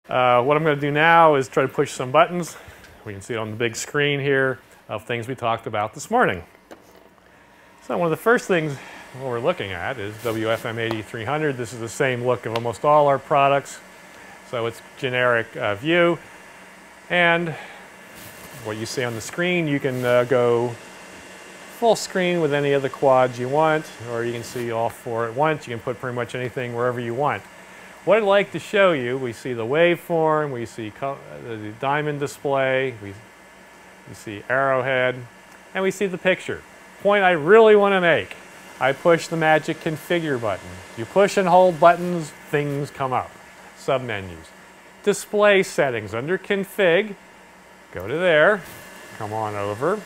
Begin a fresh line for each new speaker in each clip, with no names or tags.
What I'm going to do now is try to push some buttons. We can see it on the big screen here of things we talked about this morning. So one of the first things we're looking at is WFM 8300. This is the same look of almost all our products. So it's generic view. And what you see on the screen, you can go full screen with any of the quads you want, or you can see all four at once. You can put pretty much anything wherever you want. What I'd like to show you, we see the waveform, we see the diamond display, we see arrowhead, and we see the picture. Point I really want to make, I push the magic configure button. You push and hold buttons, things come up. Submenus. Display settings under config, go to there, come on over,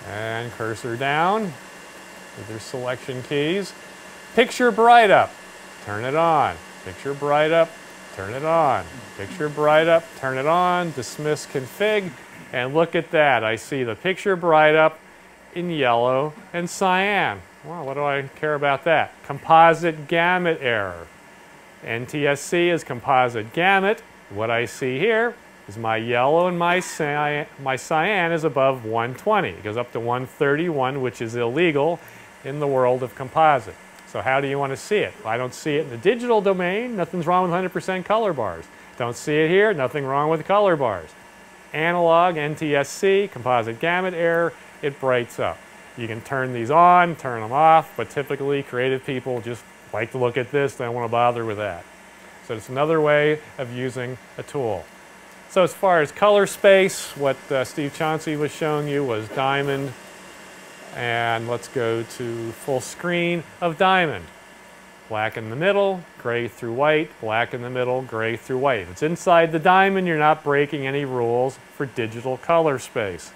and cursor down with your selection keys. Picture bright up, turn it on. Picture bright up, turn it on. Picture bright up, turn it on. Dismiss config, and look at that. I see the picture bright up in yellow and cyan. Well, what do I care about that? Composite gamut error. NTSC is composite gamut. What I see here is my yellow and my cyan is above 120. It goes up to 131, which is illegal in the world of composite. So how do you want to see it? I don't see it in the digital domain. Nothing's wrong with 100% color bars. Don't see it here. Nothing wrong with color bars. Analog, NTSC, composite gamut error, it brights up. You can turn these on, turn them off, but typically creative people just like to look at this. They don't want to bother with that. So it's another way of using a tool. So as far as color space, what Steve Chauncey was showing you was diamond. And let's go to full screen of diamond. Black in the middle, gray through white, black in the middle, gray through white. If it's inside the diamond, you're not breaking any rules for digital color space.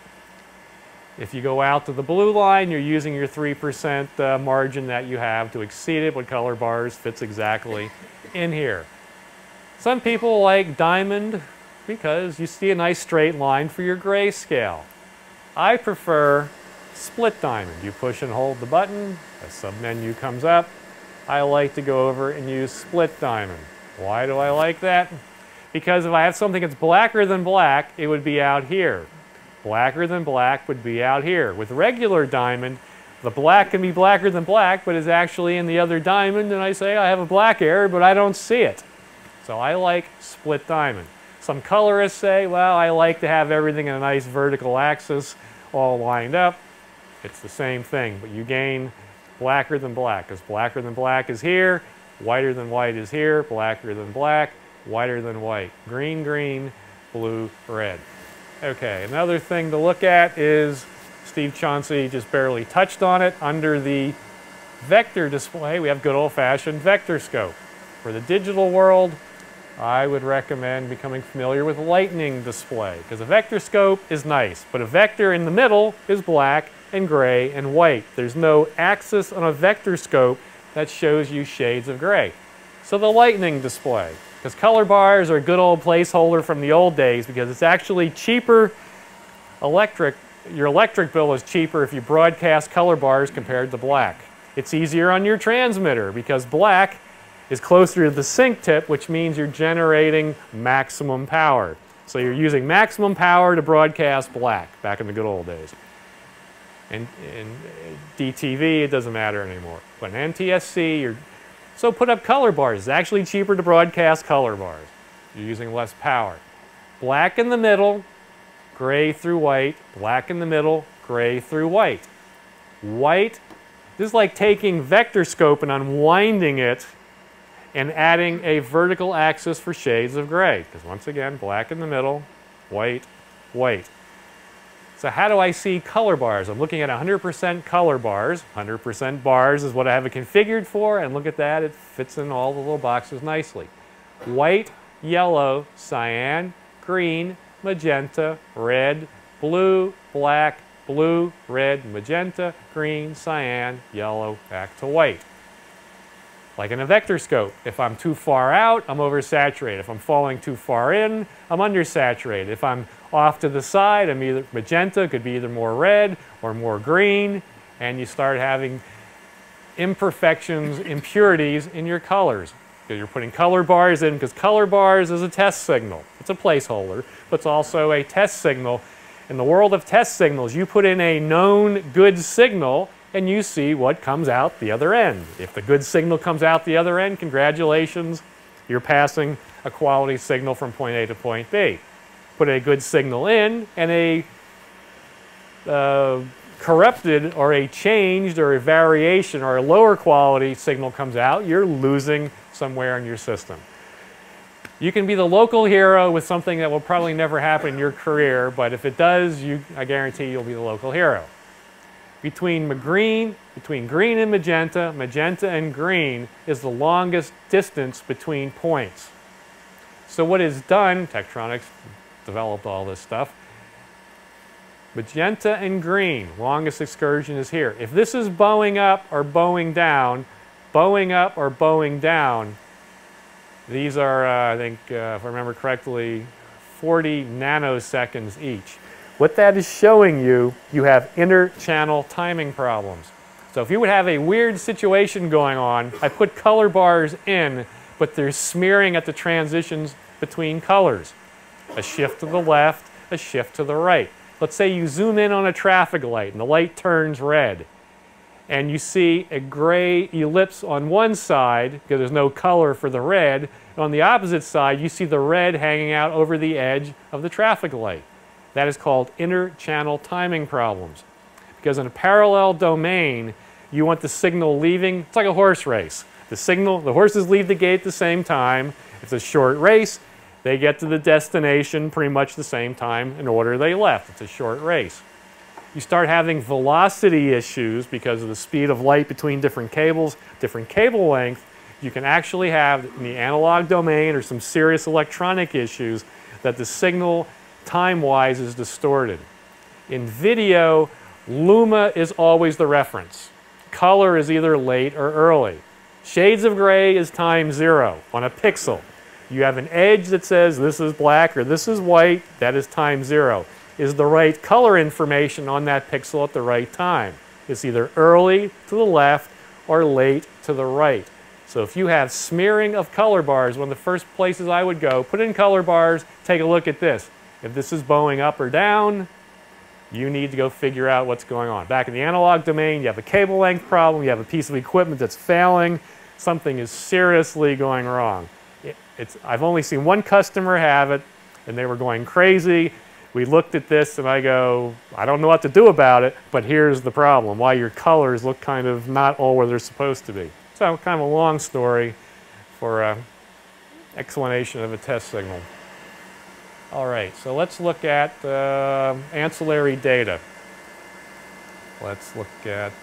If you go out to the blue line, you're using your 3% margin that you have to exceed it with color bars. Fits exactly in here. Some people like diamond because you see a nice straight line for your grayscale. I prefer split diamond. You push and hold the button, a submenu comes up. I like to go over and use split diamond. Why do I like that? Because if I have something that's blacker than black, it would be out here. Blacker than black would be out here. With regular diamond, the black can be blacker than black, but is actually in the other diamond, and I say I have a black error, but I don't see it. So I like split diamond. Some colorists say, well, I like to have everything in a nice vertical axis all lined up. It's the same thing, but you gain blacker than black, because blacker than black is here, whiter than white is here, blacker than black, whiter than white. Green, green, blue, red. Okay, another thing to look at is, Steve Chauncey just barely touched on it, under the vector display, we have good old-fashioned vector scope. For the digital world, I would recommend becoming familiar with lightning display, because a vector scope is nice, but a vector in the middle is black and gray and white. There's no axis on a vector scope that shows you shades of gray. So the lightning display, because color bars are a good old placeholder from the old days, because it's actually cheaper. Your electric bill is cheaper if you broadcast color bars compared to black. It's easier on your transmitter because black is closer to the sync tip, which means you're generating maximum power. So you're using maximum power to broadcast black back in the good old days. In DTV, it doesn't matter anymore. But in NTSC, so put up color bars. It's actually cheaper to broadcast color bars. You're using less power. Black in the middle, gray through white. Black in the middle, gray through white. White, this is like taking vector scope and unwinding it and adding a vertical axis for shades of gray. Because once again, black in the middle, white, white. So how do I see color bars? I'm looking at 100% color bars. 100% bars is what I have it configured for, and look at that, it fits in all the little boxes nicely. White, yellow, cyan, green, magenta, red, blue, black, blue, red, magenta, green, cyan, yellow, back to white. Like in a vector scope, if I'm too far out, I'm oversaturated. If I'm falling too far in, I'm undersaturated. If I'm off to the side, I'm either magenta, could be either more red or more green, and you start having imperfections, impurities in your colors. because you're putting color bars in, because color bars is a test signal. It's a placeholder, but it's also a test signal. In the world of test signals, you put in a known good signal and you see what comes out the other end. If the good signal comes out the other end, congratulations, you're passing a quality signal from point A to point B. Put a good signal in and a corrupted or a changed or a variation or a lower quality signal comes out, you're losing somewhere in your system. You can be the local hero with something that will probably never happen in your career, but if it does, I guarantee you'll be the local hero. Between green and magenta, magenta and green is the longest distance between points. So what is done, Tektronix developed all this stuff, magenta and green, longest excursion is here. If this is bowing up or bowing down, bowing up or bowing down, these are, I think, if I remember correctly, 40 nanoseconds each. What that is showing you, you have inter-channel timing problems. So if you would have a weird situation going on, I put color bars in, but they're smearing at the transitions between colors. A shift to the left, a shift to the right. Let's say you zoom in on a traffic light and the light turns red. And you see a gray ellipse on one side because there's no color for the red. And on the opposite side, you see the red hanging out over the edge of the traffic light. That is called inter-channel timing problems. Because in a parallel domain, you want the signal leaving. It's like a horse race. The horses leave the gate at the same time. It's a short race. They get to the destination pretty much the same time in order they left. It's a short race. You start having velocity issues because of the speed of light between different cables, different cable length. You can actually have in the analog domain or some serious electronic issues that the signal time-wise is distorted. In video, luma is always the reference. Color is either late or early. Shades of gray is time 0 on a pixel. You have an edge that says this is black or this is white, that is time 0. Is the right color information on that pixel at the right time. It's either early to the left or late to the right. So if you have smearing of color bars, one of the first places I would go, put in color bars, take a look at this. If this is bowing up or down, you need to go figure out what's going on. Back in the analog domain, you have a cable length problem, you have a piece of equipment that's failing, something is seriously going wrong. I've only seen one customer have it, and they were going crazy. We looked at this and I go, I don't know what to do about it, but here's the problem, why your colors look kind of not all where they're supposed to be. So kind of a long story for an explanation of a test signal. All right, so let's look at ancillary data. Let's look at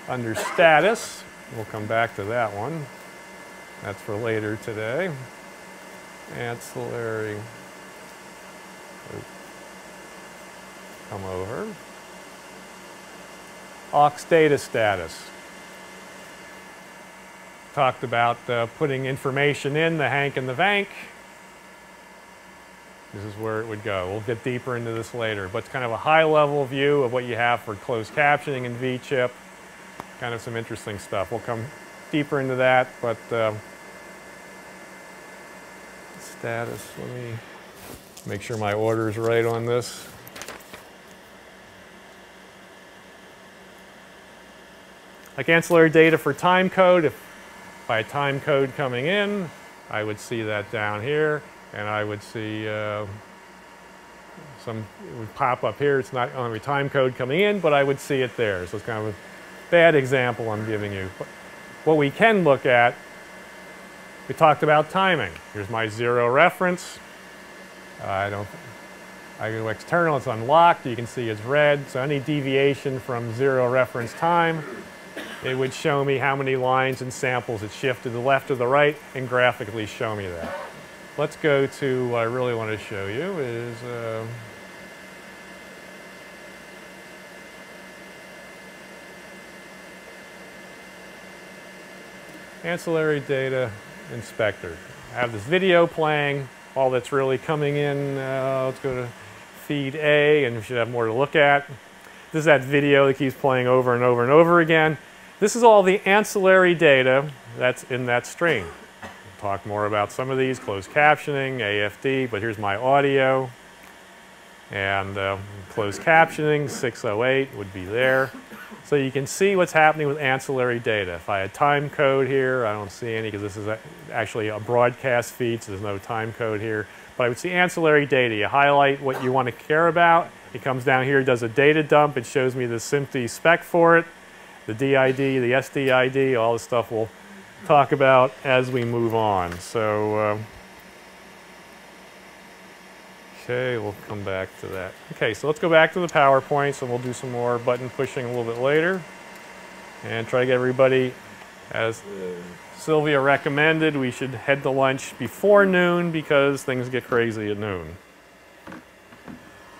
under status. We'll come back to that one. That's for later today. Ancillary. Come over. Aux data status. Talked about putting information in the hank and the vank. This is where it would go. We'll get deeper into this later, but it's kind of a high-level view of what you have for closed captioning and V-chip. Kind of some interesting stuff. We'll come deeper into that, but status, let me make sure my order is right on this. Like ancillary data for time code, if by time code coming in, I would see that down here, and I would see it would pop up here. It's not only time code coming in, but I would see it there. So it's kind of a bad example I'm giving you. But what we can look at, we talked about timing. Here's my 0 reference. I go external, it's unlocked. You can see it's red. So any deviation from 0 reference time, it would show me how many lines and samples it shifted to the left or the right and graphically show me that. Let's go to what I really want to show you is ancillary data inspector. I have this video playing. All that's really coming in, let's go to feed A, and we should have more to look at. This is that video that keeps playing over and over and over again. This is all the ancillary data that's in that stream. talk more about some of these, closed captioning, AFD, but here's my audio. And closed captioning, 608 would be there. So you can see what's happening with ancillary data. If I had time code here, I don't see any because this is actually a broadcast feed, so there's no time code here. But I would see ancillary data. You highlight what you want to care about. It comes down here, does a data dump. It shows me the SMPTE spec for it, the DID, the SDID, all the stuff we'll talk about as we move on. So, okay, we'll come back to that. Okay, so let's go back to the PowerPoints and we'll do some more button pushing a little bit later and try to get everybody, as Sylvia recommended, we should head to lunch before noon because things get crazy at noon.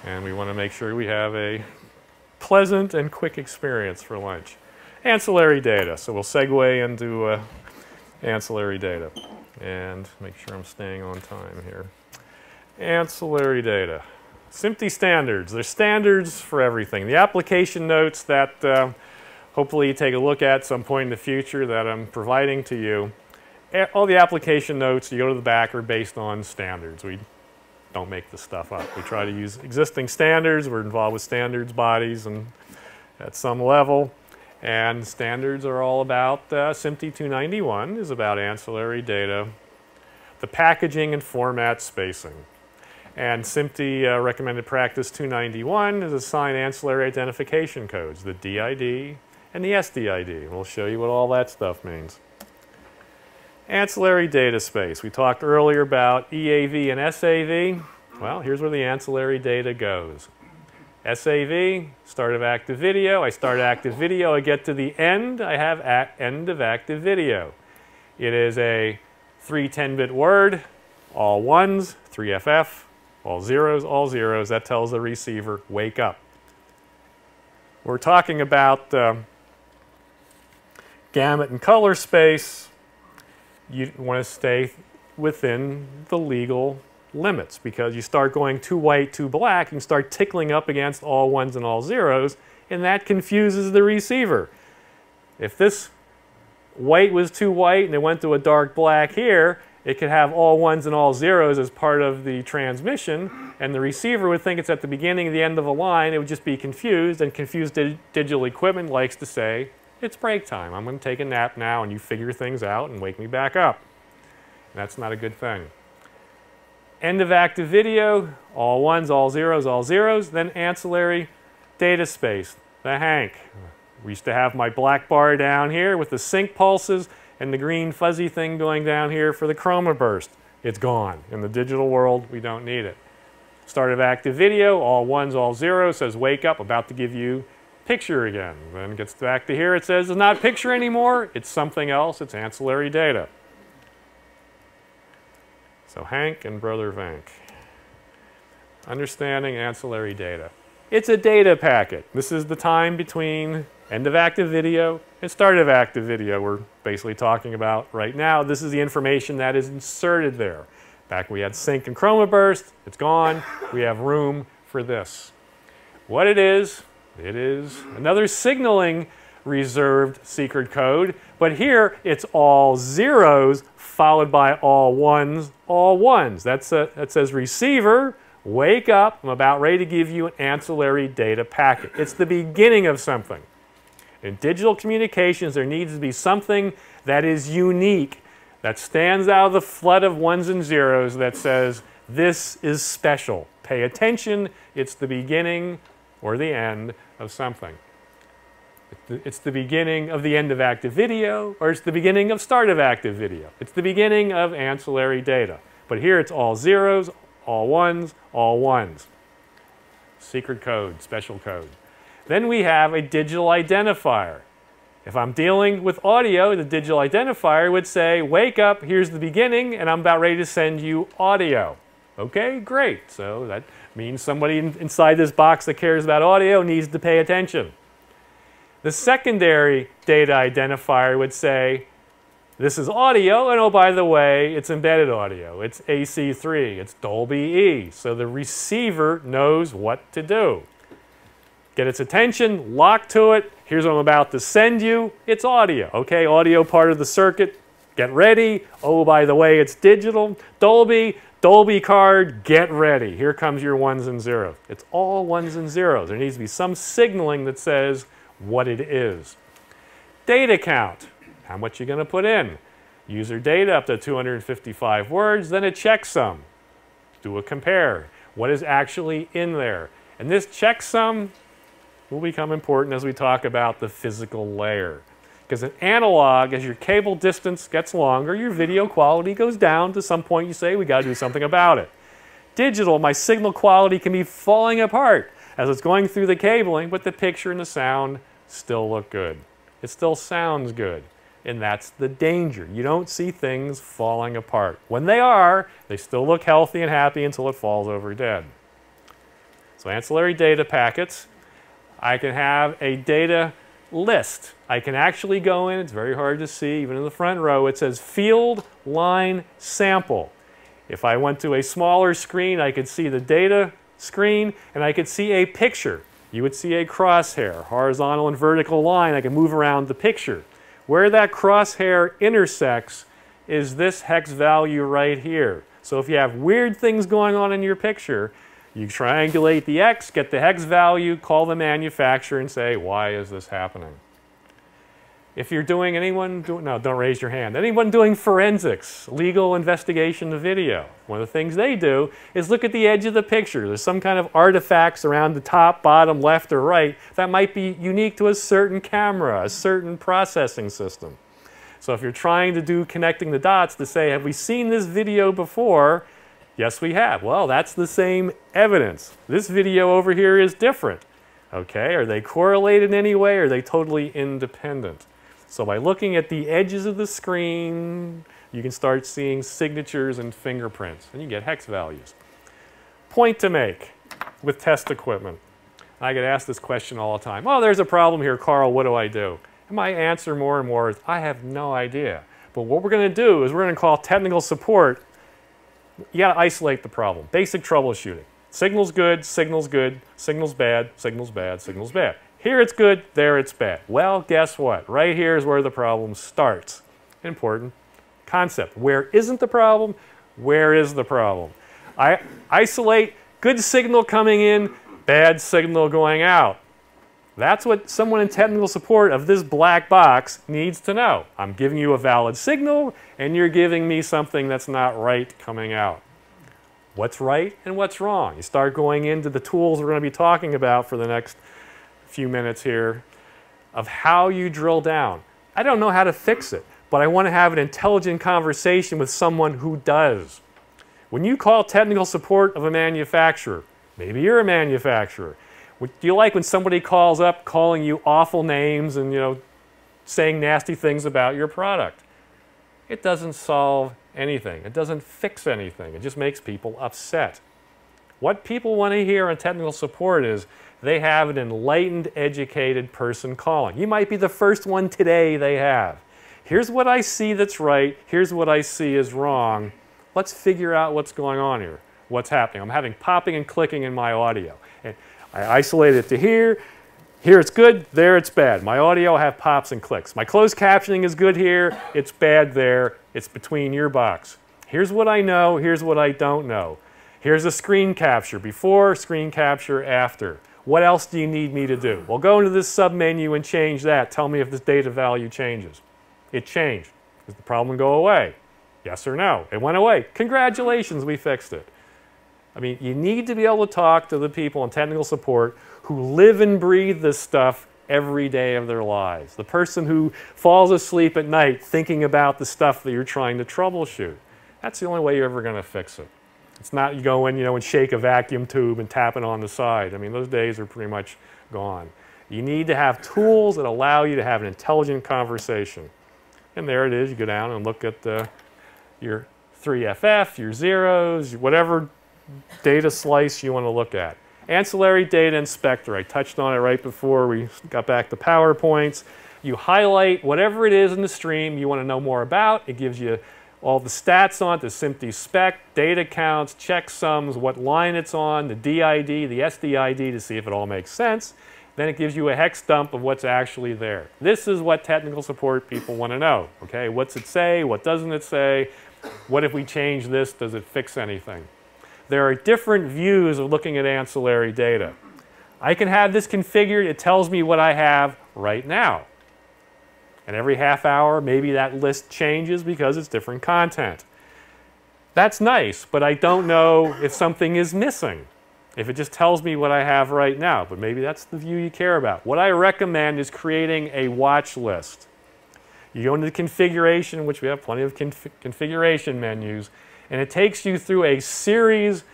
And we want to make sure we have a pleasant and quick experience for lunch. Ancillary data. So we'll segue into ancillary data and make sure I'm staying on time here. Ancillary data. SMPTE standards. There's standards for everything. The application notes that hopefully you take a look at some point in the future that I'm providing to you. All the application notes, you go to the back, are based on standards. We don't make this stuff up. We try to use existing standards. We're involved with standards bodies and at some level. And standards are all about SMPTE 291 is about ancillary data, the packaging and format spacing. And SMPTE recommended practice 291 is assign ancillary identification codes, the DID and the SDID. We'll show you what all that stuff means. Ancillary data space. We talked earlier about EAV and SAV. Well, here's where the ancillary data goes. SAV, start of active video. I start active video. I get to the end. I have end of active video. It is a 3 10-bit word, all ones, 3FF, all zeros. That tells the receiver, wake up. We're talking about gamut and color space. You want to stay within the legal limits because you start going too white, too black, you can start tickling up against all ones and all zeros, and that confuses the receiver. If this white was too white and it went to a dark black here, it could have all ones and all zeros as part of the transmission, and the receiver would think it's at the beginning and the end of a line. It would just be confused, and confused digital equipment likes to say, it's break time. I'm going to take a nap now, and you figure things out and wake me back up. And that's not a good thing. End of active video, all ones, all zeros, then ancillary data space, the Hank. We used to have my black bar down here with the sync pulses and the green fuzzy thing going down here for the chroma burst. It's gone. In the digital world, we don't need it. Start of active video, all ones, all zeros, says wake up, about to give you picture again. Then gets back to here, it says it's not picture anymore, it's something else, it's ancillary data. So Hank and Brother Vank. Understanding ancillary data. It's a data packet. This is the time between end of active video and start of active video we're basically talking about right now. This is the information that is inserted there. Back when we had sync and chroma burst, it's gone. We have room for this. What it is another signaling reserved secret code, but here it's all zeros followed by all ones, That says receiver, wake up, I'm about ready to give you an ancillary data packet. It's the beginning of something. In digital communications, there needs to be something that is unique, that stands out of the flood of ones and zeros that says, this is special. Pay attention, it's the beginning or the end of something. It's the beginning of the end of active video, or it's the beginning of start of active video. It's the beginning of ancillary data. But here it's all zeros, all ones. Secret code, special code. Then we have a digital identifier. If I'm dealing with audio, the digital identifier would say, wake up, here's the beginning, and I'm about ready to send you audio. Okay, great. So that means somebody inside this box that cares about audio needs to pay attention. The secondary data identifier would say, this is audio, and oh, by the way, it's embedded audio. It's AC3, it's Dolby E. So the receiver knows what to do. Get its attention, lock to it. Here's what I'm about to send you. It's audio. Okay, audio part of the circuit get ready. Oh, by the way, it's digital. Dolby card, get ready. Here comes your ones and zeros. It's all ones and zeros. There needs to be some signaling that says what it is. Data count, how much you're going to put in. User data up to 255 words, then a checksum. Do a compare. What is actually in there? And this checksum will become important as we talk about the physical layer. Because in analog, as your cable distance gets longer, your video quality goes down. To some point you say, we got to do something about it. Digital, my signal quality can be falling apart as it's going through the cabling, but the picture and the sound still look good. It still sounds good. And that's the danger. You don't see things falling apart. When they are, they still look healthy and happy until it falls over dead. So ancillary data packets. I can have a data list. I can actually go in, it's very hard to see, even in the front row, it says field line sample. If I went to a smaller screen, I could see the data screen and I could see a picture. You would see a crosshair, horizontal and vertical line. I can move around the picture. Where that crosshair intersects is this hex value right here. So if you have weird things going on in your picture, you triangulate the X, get the hex value, call the manufacturer and say, why is this happening? If you're doing, no, don't raise your hand. Anyone doing forensics, legal investigation of video, one of the things they do is look at the edge of the picture. There's some kind of artifacts around the top, bottom, left, or right that might be unique to a certain camera, a certain processing system. So if you're trying to do connecting the dots to say, have we seen this video before? Yes, we have. Well, that's the same evidence. This video over here is different. Okay, are they correlated in any way, or are they totally independent? So by looking at the edges of the screen, you can start seeing signatures and fingerprints, and you get hex values. Point to make with test equipment. I get asked this question all the time. Oh, there's a problem here, Carl, what do I do? And my answer more and more is, I have no idea. But what we're going to do is we're going to call technical support. You got to isolate the problem. Basic troubleshooting. Signal's good, signal's good, signal's bad, signal's bad, signal's bad. Here it's good, there it's bad. Well, guess what? Right here is where the problem starts. Important concept. Where isn't the problem? Where is the problem? I isolate good signal coming in, bad signal going out. That's what someone in technical support of this black box needs to know. I'm giving you a valid signal, and you're giving me something that's not right coming out. What's right and what's wrong? You start going into the tools we're going to be talking about for the next few minutes here of how you drill down. I don't know how to fix it, but I want to have an intelligent conversation with someone who does. When you call technical support of a manufacturer, maybe you're a manufacturer, do you like when somebody calls up calling you awful names and saying nasty things about your product? It doesn't solve anything. It doesn't fix anything. It just makes people upset. What people want to hear on technical support is they have an enlightened, educated person calling. You might be the first one today they have. Here's what I see that's right. Here's what I see is wrong. Let's figure out what's going on here. What's happening? I'm having popping and clicking in my audio. And I isolate it to here. Here it's good, there it's bad. My audio I have pops and clicks. My closed captioning is good here, it's bad there. It's between your box. Here's what I know, here's what I don't know. Here's a screen capture before, screen capture after. What else do you need me to do? Well, go into this submenu and change that. Tell me if this data value changes. It changed. Does the problem go away? Yes or no? It went away. Congratulations, we fixed it. I mean, you need to be able to talk to the people in technical support who live and breathe this stuff every day of their lives. The person who falls asleep at night thinking about the stuff that you're trying to troubleshoot. That's the only way you're ever going to fix it. It's not you go in, and shake a vacuum tube and tap it on the side. I mean, those days are pretty much gone. You need to have tools that allow you to have an intelligent conversation. And there it is. You go down and look at your 3FF, your zeros, whatever data slice you want to look at. Ancillary data inspector. I touched on it right before we got back to PowerPoints. You highlight whatever it is in the stream you want to know more about. It gives you all the stats on it, the SMPTE spec, data counts, checksums, what line it's on, the DID, the SDID to see if it all makes sense. Then it gives you a hex dump of what's actually there. This is what technical support people want to know. Okay, what's it say? What doesn't it say? What if we change this? Does it fix anything? There are different views of looking at ancillary data. I can have this configured. It tells me what I have right now. And every half hour, maybe that list changes because it's different content. That's nice, but I don't know if something is missing. If it just tells me what I have right now, but maybe that's the view you care about. What I recommend is creating a watch list. You go into the configuration, which we have plenty of configuration menus, and it takes you through a series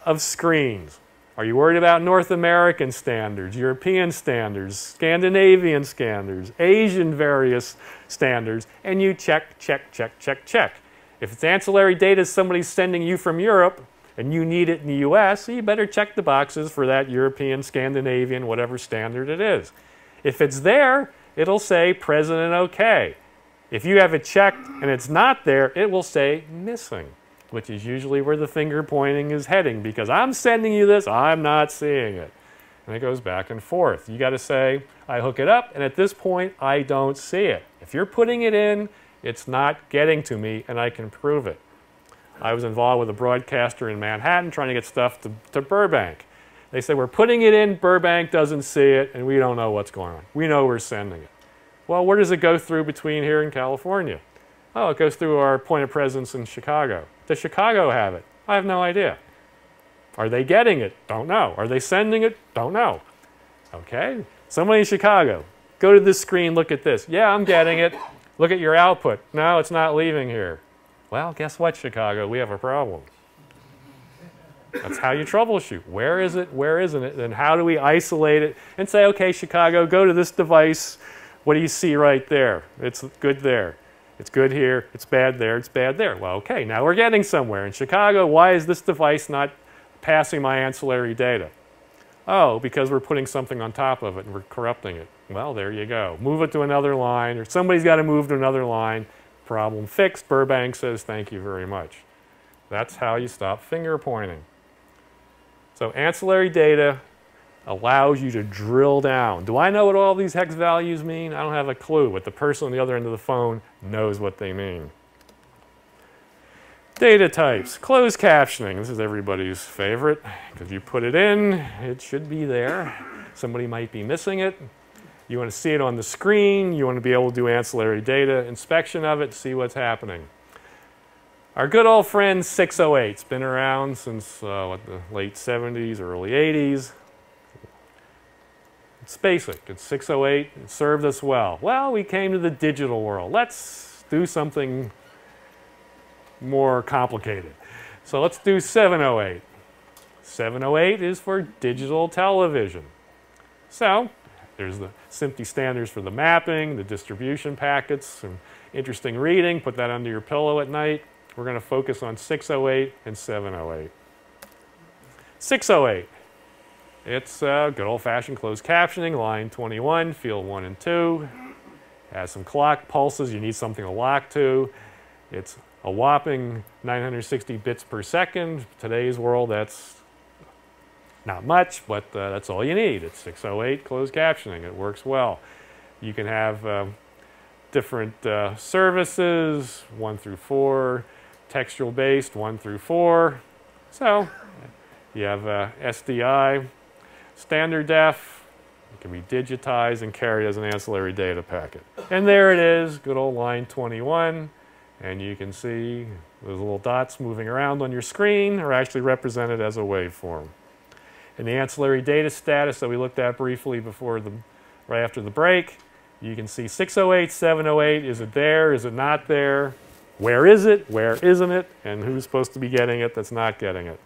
of screens. Are you worried about North American standards, European standards, Scandinavian standards, Asian various standards, and you check, check, check, check, check. If it's ancillary data somebody's sending you from Europe and you need it in the US, so you better check the boxes for that European, Scandinavian, whatever standard it is. If it's there, it'll say present and OK. If you have it checked and it's not there, it will say missing, which is usually where the finger pointing is heading, because I'm sending you this, I'm not seeing it. And it goes back and forth. You got to say, I hook it up, and at this point, I don't see it. If you're putting it in, it's not getting to me, and I can prove it. I was involved with a broadcaster in Manhattan trying to get stuff to Burbank. They said, we're putting it in, Burbank doesn't see it, and we don't know what's going on. We know we're sending it. Well, where does it go through between here and California? Oh, it goes through our point of presence in Chicago. Does Chicago have it? I have no idea. Are they getting it? Don't know. Are they sending it? Don't know. Okay, somebody in Chicago, go to this screen, look at this. Yeah, I'm getting it. Look at your output. No, it's not leaving here. Well, guess what, Chicago? We have a problem. That's how you troubleshoot. Where is it? Where isn't it? And how do we isolate it and say, okay, Chicago, go to this device. What do you see right there? It's good there. It's good here. It's bad there. It's bad there. Well, okay, now we're getting somewhere. In Chicago, why is this device not passing my ancillary data? Oh, because we're putting something on top of it and we're corrupting it. Well, there you go. Move it to another line, or somebody's got to move to another line. Problem fixed. Burbank says, thank you very much. That's how you stop finger pointing. So ancillary data allows you to drill down. Do I know what all these hex values mean? I don't have a clue, but the person on the other end of the phone knows what they mean. Data types. Closed captioning. This is everybody's favorite, because you put it in, it should be there. Somebody might be missing it. You want to see it on the screen. You want to be able to do ancillary data inspection of it, see what's happening. Our good old friend 608's been around since the late 70s, early 80s. It's basic. It's 608. It served us well. Well, we came to the digital world. Let's do something more complicated. So let's do 708. 708 is for digital television. So there's the SMPTE standards for the mapping, the distribution packets, some interesting reading. Put that under your pillow at night. We're going to focus on 608 and 708. 608. It's good old-fashioned closed captioning, line 21, field 1 and 2. Has some clock pulses you need something to lock to. It's a whopping 960 bits per second. Today's world, that's not much, but that's all you need. It's 608 closed captioning. It works well. You can have different services, 1 through 4, textual-based, 1 through 4. So you have SDI. Standard def, it can be digitized and carried as an ancillary data packet. And there it is, good old line 21. And you can see those little dots moving around on your screen are actually represented as a waveform. In the ancillary data status that we looked at briefly right after the break, you can see 608, 708, is it there, is it not there? Where is it, where isn't it, and who's supposed to be getting it that's not getting it?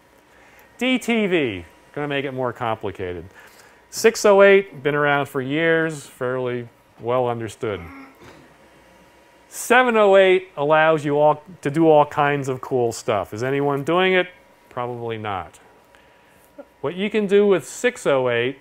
DTV. Going to make it more complicated. 608, been around for years, fairly well understood. 708 allows you all to do all kinds of cool stuff. Is anyone doing it? Probably not. What you can do with 608,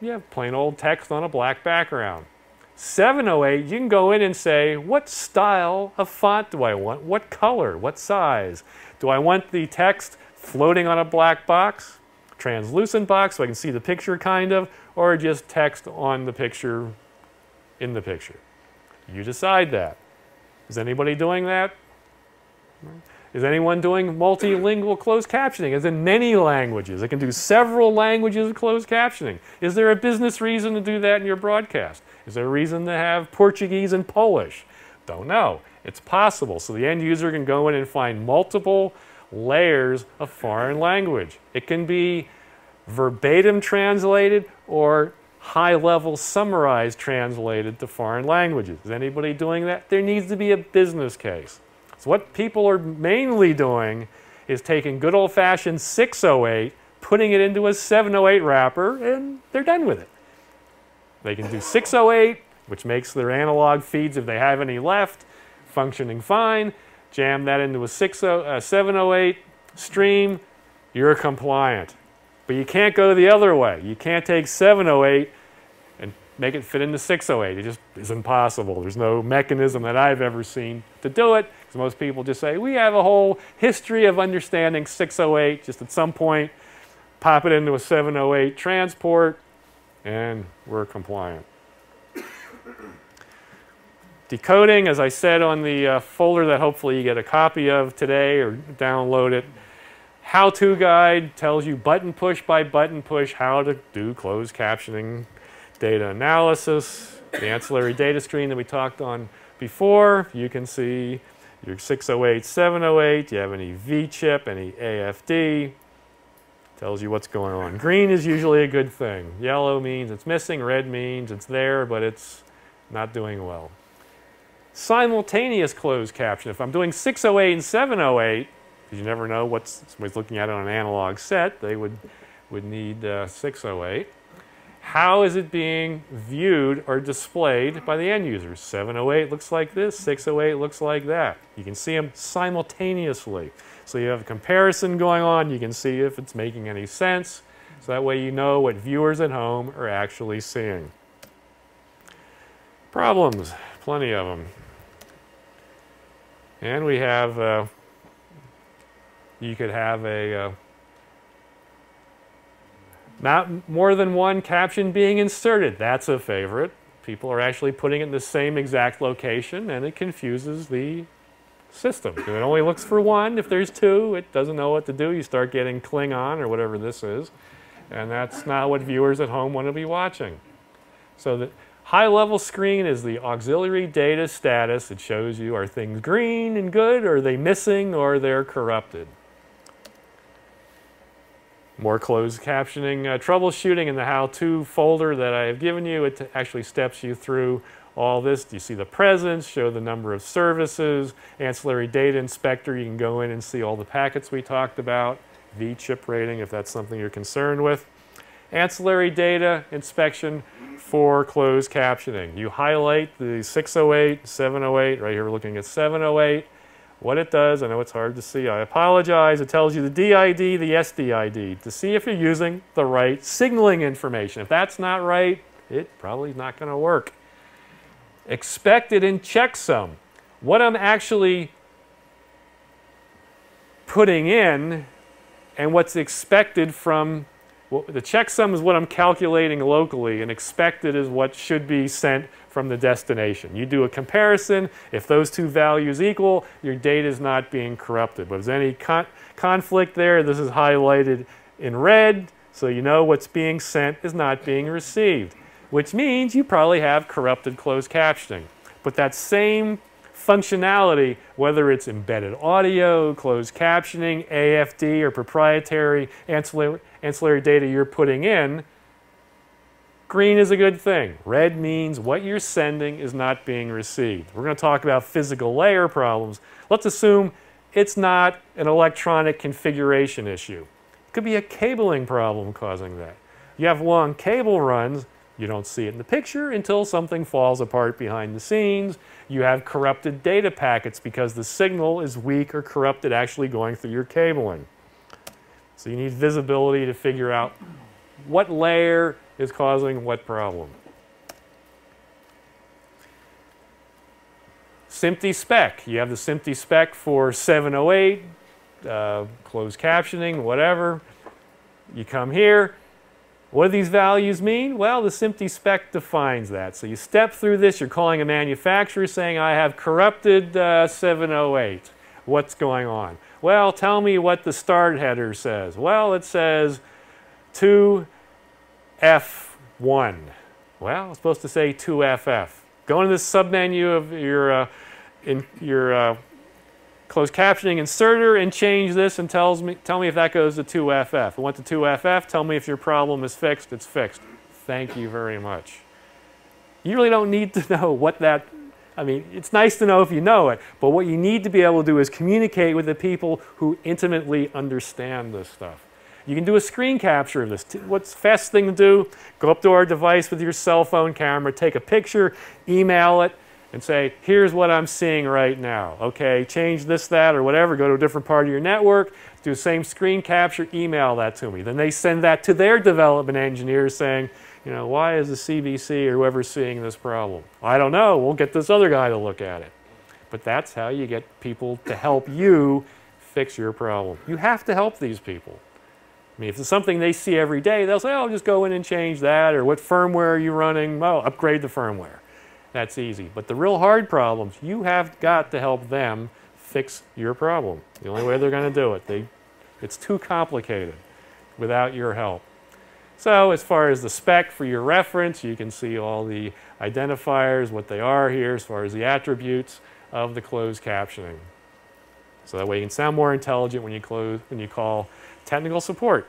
you have plain old text on a black background. 708, you can go in and say, what style of font do I want? What color? What size? Do I want the text floating on a black box? translucent box so I can see the picture kind of, or just text on the picture in the picture. You decide that. Is anybody doing that? Is anyone doing multilingual closed captioning, as in many languages? It can do several languages of closed captioning. Is there a business reason to do that in your broadcast? Is there a reason to have Portuguese and Polish? Don't know. It's possible. So the end user can go in and find multiple layers of foreign language. It can be verbatim translated or high-level summarized translated to foreign languages. Is anybody doing that? There needs to be a business case. So what people are mainly doing is taking good old-fashioned 608, putting it into a 708 wrapper, and they're done with it. They can do 608, which makes their analog feeds, if they have any left, functioning fine. Jam that into a 708 stream, you're compliant. But you can't go the other way. You can't take 708 and make it fit into 608. It just isn't possible. There's no mechanism that I've ever seen to do it. Because most people just say, we have a whole history of understanding 608. Just at some point, pop it into a 708 transport, and we're compliant. Decoding, as I said on the folder that hopefully you get a copy of today or download it. How-to guide tells you button push by button push how to do closed captioning data analysis. The ancillary data screen that we talked on before, you can see your 608, 708, do you have any V-chip, any AFD, tells you what's going on. Green is usually a good thing. Yellow means it's missing, red means it's there, but it's not doing well. Simultaneous closed caption. If I'm doing 608 and 708, because you never know what somebody's looking at on an analog set, they would need 608. How is it being viewed or displayed by the end user? 708 looks like this, 608 looks like that. You can see them simultaneously. So you have a comparison going on, you can see if it's making any sense. So that way you know what viewers at home are actually seeing. Problems, plenty of them. And we have, you could have a, not more than one caption being inserted. That's a favorite. People are actually putting it in the same exact location, and it confuses the system. It only looks for one. If there's two, it doesn't know what to do. You start getting Klingon or whatever this is, and that's not what viewers at home want to be watching. So the high-level screen is the auxiliary data status. It shows you, are things green and good, or are they missing, or they're corrupted. More closed captioning troubleshooting in the how-to folder that I have given you. It actually steps you through all this. You see the presence, show the number of services, ancillary data inspector. You can go in and see all the packets we talked about, V-chip rating if that's something you're concerned with. Ancillary data inspection for closed captioning. You highlight the 608, 708. Right here we're looking at 708. What it does, I know it's hard to see, I apologize, it tells you the DID, the SDID, to see if you're using the right signaling information. If that's not right, it probably is not going to work. Expected and checksum. What I'm actually putting in and what's expected from, well, the checksum is what I'm calculating locally, and expected is what should be sent from the destination. You do a comparison. If those two values equal, your data is not being corrupted. But if there's any conflict there, this is highlighted in red, so you know what's being sent is not being received, which means you probably have corrupted closed captioning. But that same functionality, whether it's embedded audio, closed captioning, AFD, or proprietary ancillary data you're putting in, green is a good thing. Red means what you're sending is not being received. We're going to talk about physical layer problems. Let's assume it's not an electronic configuration issue. It could be a cabling problem causing that. You have long cable runs. You don't see it in the picture until something falls apart behind the scenes. You have corrupted data packets because the signal is weak or corrupted actually going through your cabling. So you need visibility to figure out what layer is causing what problem. SMPTE spec. You have the SMPTE spec for 708, closed captioning, whatever. You come here. What do these values mean? Well, the SMPTE spec defines that. So you step through this. You're calling a manufacturer saying, I have corrupted 708. What's going on? Well, tell me what the start header says. Well, it says 2F1. Well, it's supposed to say 2FF. Go into this submenu of your closed captioning inserter and change this and tell me if that goes to 2FF. I want to 2FF. Tell me if your problem is fixed. It's fixed. Thank you very much. You really don't need to know what that, I mean, it's nice to know if you know it, but what you need to be able to do is communicate with the people who intimately understand this stuff. You can do a screen capture of this. What's the fastest thing to do? Go up to our device with your cell phone camera, take a picture, email it, and say, here's what I'm seeing right now. Okay, change this, that, or whatever. Go to a different part of your network, do the same screen capture, email that to me. Then they send that to their development engineers saying, you know, why is the CBC or whoever seeing this problem? I don't know. We'll get this other guy to look at it. But that's how you get people to help you fix your problem. You have to help these people. I mean, if it's something they see every day, they'll say, oh, just go in and change that, or what firmware are you running? Oh, upgrade the firmware. That's easy. But the real hard problems, you have got to help them fix your problem. The only way they're going to do it. It's too complicated without your help. So as far as the spec for your reference, you can see all the identifiers, what they are here, as far as the attributes of the closed captioning. So that way you can sound more intelligent when you call technical support.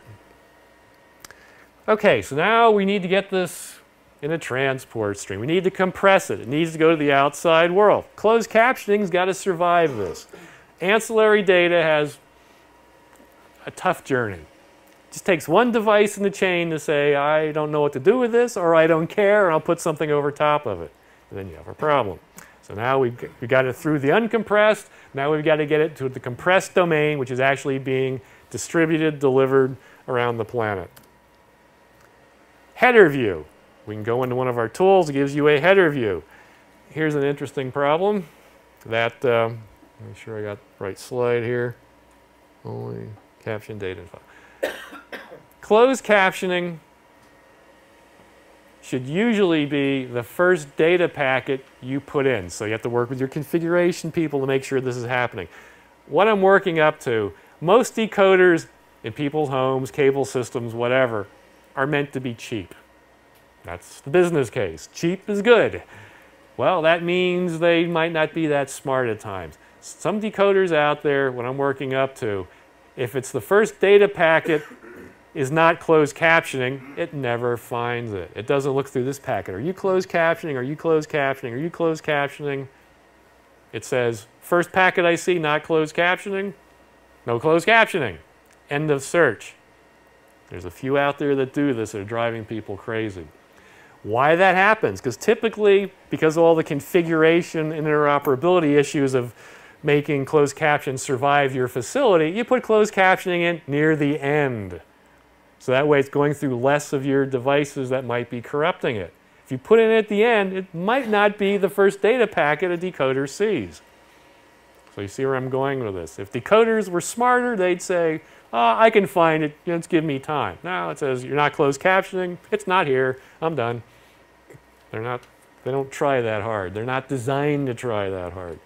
Okay, so now we need to get this in a transport stream. We need to compress it. It needs to go to the outside world. Closed captioning's got to survive this. Ancillary data has a tough journey. It just takes one device in the chain to say, I don't know what to do with this, or I don't care, and I'll put something over top of it. And then you have a problem. So now we've got it through the uncompressed. Now we've got to get it to the compressed domain, which is actually being distributed, delivered around the planet. Header view. We can go into one of our tools. It gives you a header view. Here's an interesting problem. That, make sure I got the right slide here. Only caption data info. Closed captioning should usually be the first data packet you put in. So you have to work with your configuration people to make sure this is happening. What I'm working up to, most decoders in people's homes, cable systems, whatever, are meant to be cheap. That's the business case. Cheap is good. Well, that means they might not be that smart at times. Some decoders out there, what I'm working up to, if it's the first data packet is not closed captioning, it never finds it. It doesn't look through this packet. Are you closed captioning? Are you closed captioning? Are you closed captioning? It says, first packet I see, not closed captioning. No closed captioning. End of search. There's a few out there that do this that are driving people crazy. Why that happens? Because typically, because of all the configuration and interoperability issues of making closed captions survive your facility, you put closed captioning in near the end. So that way it's going through less of your devices that might be corrupting it. If you put it in at the end, it might not be the first data packet a decoder sees. So you see where I'm going with this. If decoders were smarter, they'd say, oh, I can find it, just give me time. Now it says, you're not closed captioning, it's not here, I'm done. They don't try that hard. They're not designed to try that hard.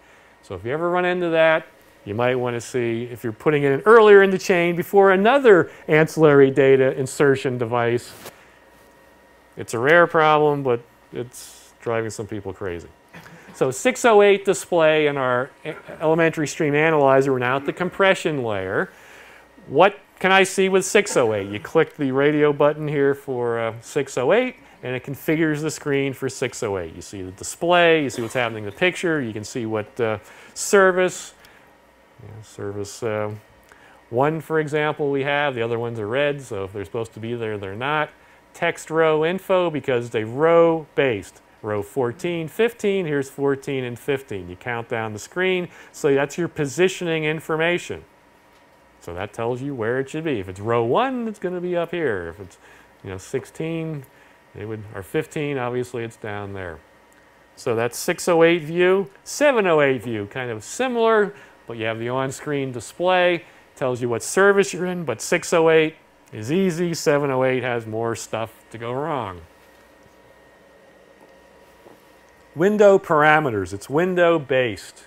So if you ever run into that, you might want to see if you're putting it in earlier in the chain before another ancillary data insertion device. It's a rare problem, but it's driving some people crazy. So 608 display in our elementary stream analyzer, we're now at the compression layer. What can I see with 608? You click the radio button here for 608, and it configures the screen for 608. You see the display, you see what's happening in the picture, you can see what service, service 1, for example, we have. The other ones are red, so if they're supposed to be there, they're not. Text row info, because they're row-based. Row 14, 15, here's 14 and 15. You count down the screen, so that's your positioning information. So that tells you where it should be. If it's row 1, it's going to be up here. If it's 16, or 15, obviously it's down there. So that's 608 view. 708 view, kind of similar, but you have the on-screen display. Tells you what service you're in, but 608 is easy. 708 has more stuff to go wrong. Window parameters. It's window based.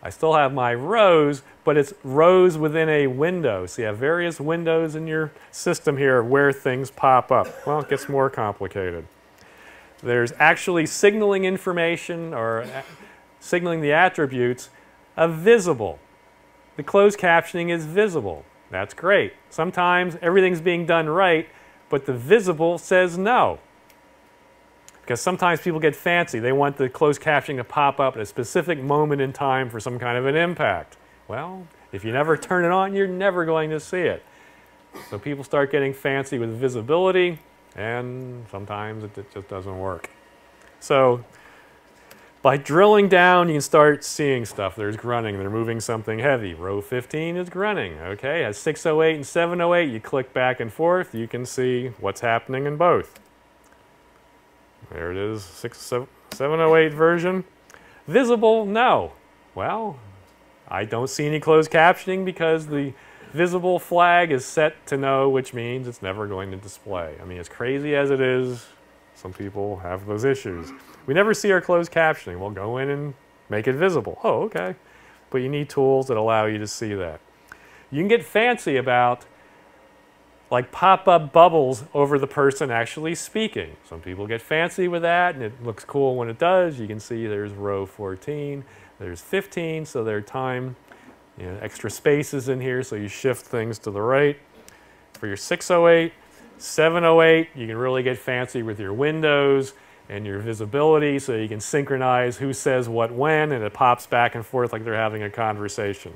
I still have my rows, but it's rows within a window. So you have various windows in your system here where things pop up. Well, it gets more complicated. There's actually signaling information or signaling the attributes of visible. The closed captioning is visible. That's great. Sometimes everything's being done right, but the visible says no. Because sometimes people get fancy. They want the closed captioning to pop up at a specific moment in time for some kind of an impact. Well, if you never turn it on, you're never going to see it. So people start getting fancy with visibility, and sometimes it just doesn't work. So by drilling down, you can start seeing stuff. There's grunting. They're moving something heavy. Row 15 is grunting. Okay, at 608 and 708, you click back and forth. You can see what's happening in both. There it is, 708 version. Visible, no. Well, I don't see any closed captioning because the visible flag is set to no, which means it's never going to display. I mean, as crazy as it is, some people have those issues. We never see our closed captioning. We'll go in and make it visible. Oh, okay. But you need tools that allow you to see that. You can get fancy about like pop-up bubbles over the person actually speaking. Some people get fancy with that, and it looks cool when it does. You can see there's row 14, there's 15, so there are time, extra spaces in here, so you shift things to the right. For your 608, 708, you can really get fancy with your windows and your visibility, so you can synchronize who says what when, and it pops back and forth like they're having a conversation.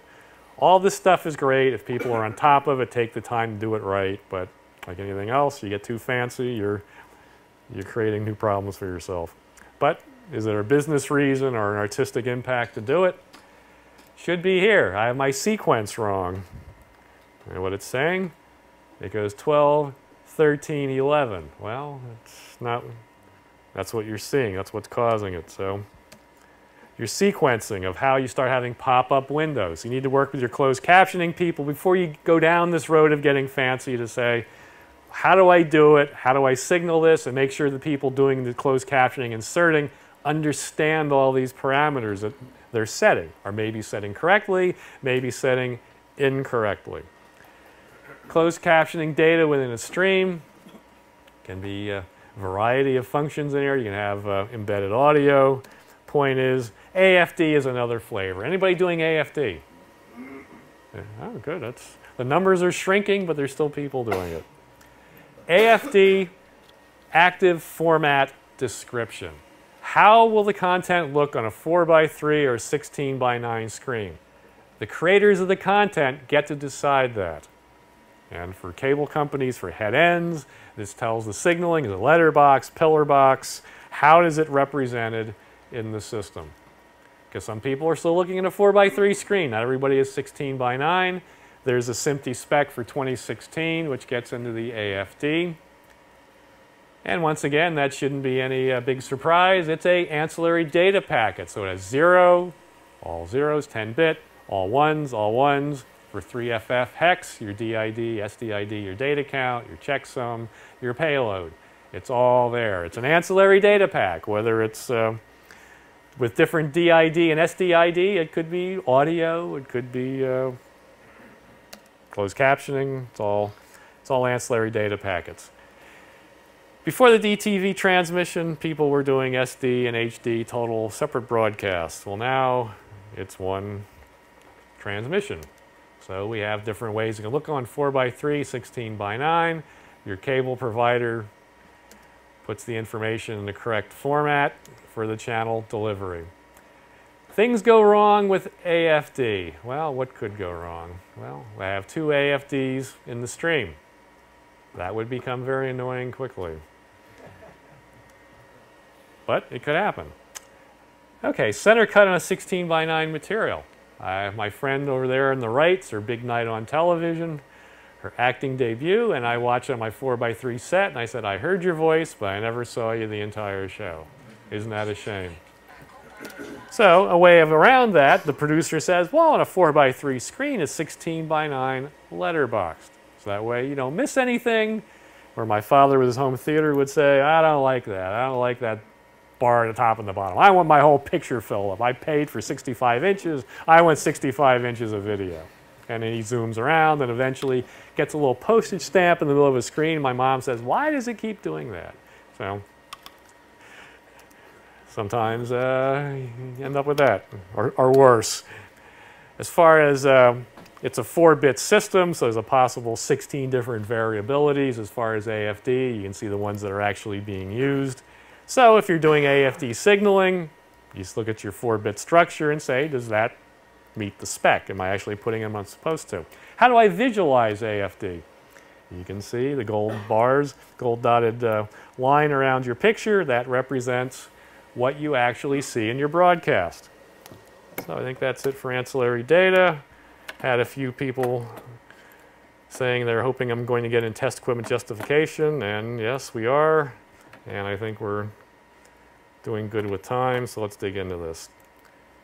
All this stuff is great if people are on top of it, take the time to do it right, but like anything else, you get too fancy, you're creating new problems for yourself. But is there a business reason or an artistic impact to do it? Should be here. I have my sequence wrong. And what it's saying? It goes 12, 13, 11. Well, it's not, that's what you're seeing. That's what's causing it. So your sequencing of how you start having pop-up windows. You need to work with your closed captioning people before you go down this road of getting fancy to say, how do I do it? How do I signal this? And make sure the people doing the closed captioning, inserting, understand all these parameters that they're setting, or maybe setting correctly, maybe setting incorrectly. Closed captioning data within a stream can be a variety of functions in here. You can have embedded audio. Point is, AFD is another flavor. Anybody doing AFD? Yeah, oh, good. The numbers are shrinking, but there's still people doing it. AFD, active format description. How will the content look on a 4:3 or 16:9 screen? The creators of the content get to decide that. And for cable companies, for head ends, this tells the signaling, is it letterbox, pillar box, how is it represented in the system? Because some people are still looking at a 4:3 screen. Not everybody is 16:9. There's a SMPTE spec for 2016, which gets into the AFD. And once again, that shouldn't be any big surprise. It's an ancillary data packet. So it has 0, all zeros, 10-bit, all ones, for 3FF hex, your DID, SDID, your data count, your checksum, your payload. It's all there. It's an ancillary data pack, whether it's with different DID and SDID. It could be audio. It could be closed captioning. It's all ancillary data packets. Before the DTV transmission, people were doing SD and HD total separate broadcasts. Well, now it's one transmission. So we have different ways you can look on 4:3, 16:9. Your cable provider puts the information in the correct format for the channel delivery. Things go wrong with AFD. Well, what could go wrong? Well, I have 2 AFDs in the stream. That would become very annoying quickly. But it could happen. Okay, center cut on a 16:9 material. I have my friend over there on the right. It's her big night on television, her acting debut, and I watched on my 4:3 set, and I said, I heard your voice, but I never saw you the entire show. Isn't that a shame? So a way of around that, the producer says, well, on a 4:3 screen, it's 16:9 letterboxed. That way you don't miss anything. Where my father with his home theater would say, I don't like that. I don't like that bar at the top and the bottom. I want my whole picture filled up. I paid for 65 inches. I want 65 inches of video. And then he zooms around and eventually gets a little postage stamp in the middle of his screen. My mom says, why does it keep doing that? So sometimes you end up with that, or worse. As far as it's a 4-bit system, so there's a possible 16 different variabilities as far as AFD. You can see the ones that are actually being used. So if you're doing AFD signaling, you just look at your 4-bit structure and say, does that meet the spec? Am I actually putting them I'm supposed to? How do I visualize AFD? You can see the gold bars, gold dotted line around your picture. That represents what you actually see in your broadcast. So I think that's it for ancillary data. Had a few people saying they're hoping I'm going to get in test equipment justification, and yes, we are. And I think we're doing good with time, so let's dig into this.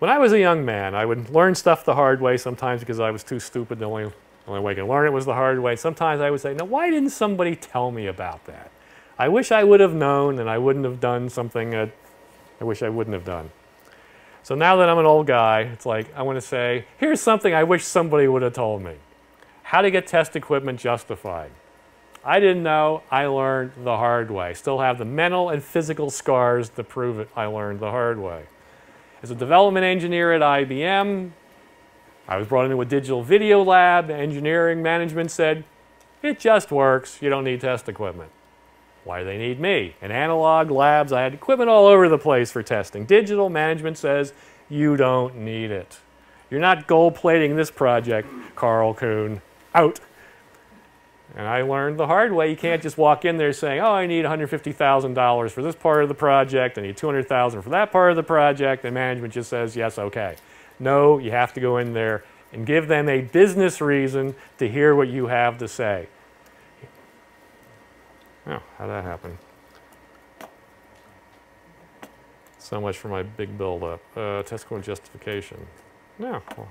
When I was a young man, I would learn stuff the hard way, sometimes because I was too stupid. The only way I could learn it was the hard way. Sometimes I would say, now why didn't somebody tell me about that? I wish I would have known, and I wouldn't have done something that I wish I wouldn't have done. So now that I'm an old guy, it's like I want to say, here's something I wish somebody would have told me. How to get test equipment justified. I didn't know. I learned the hard way. Still have the mental and physical scars to prove it. I learned the hard way. As a development engineer at IBM, I was brought into a digital video lab. Engineering management said, it just works. You don't need test equipment. Why do they need me? In analog labs, I had equipment all over the place for testing. Digital management says, you don't need it. You're not gold plating this project, Karl Kuhn. Out. And I learned the hard way. You can't just walk in there saying, oh, I need $150,000 for this part of the project. I need $200,000 for that part of the project. And management just says, yes, okay. No, you have to go in there and give them a business reason to hear what you have to say. Oh, how'd that happen? So much for my big build-up. Test equipment justification. No. Well,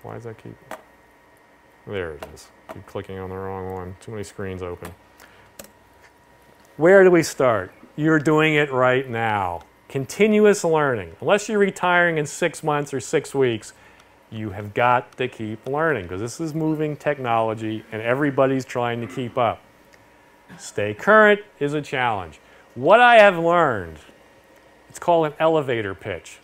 why does that keep... There it is. Keep clicking on the wrong one. Too many screens open. Where do we start? You're doing it right now. Continuous learning. Unless you're retiring in 6 months or 6 weeks, you have got to keep learning because this is moving technology and everybody's trying to keep up. Stay current is a challenge. What I have learned, it's called an elevator pitch.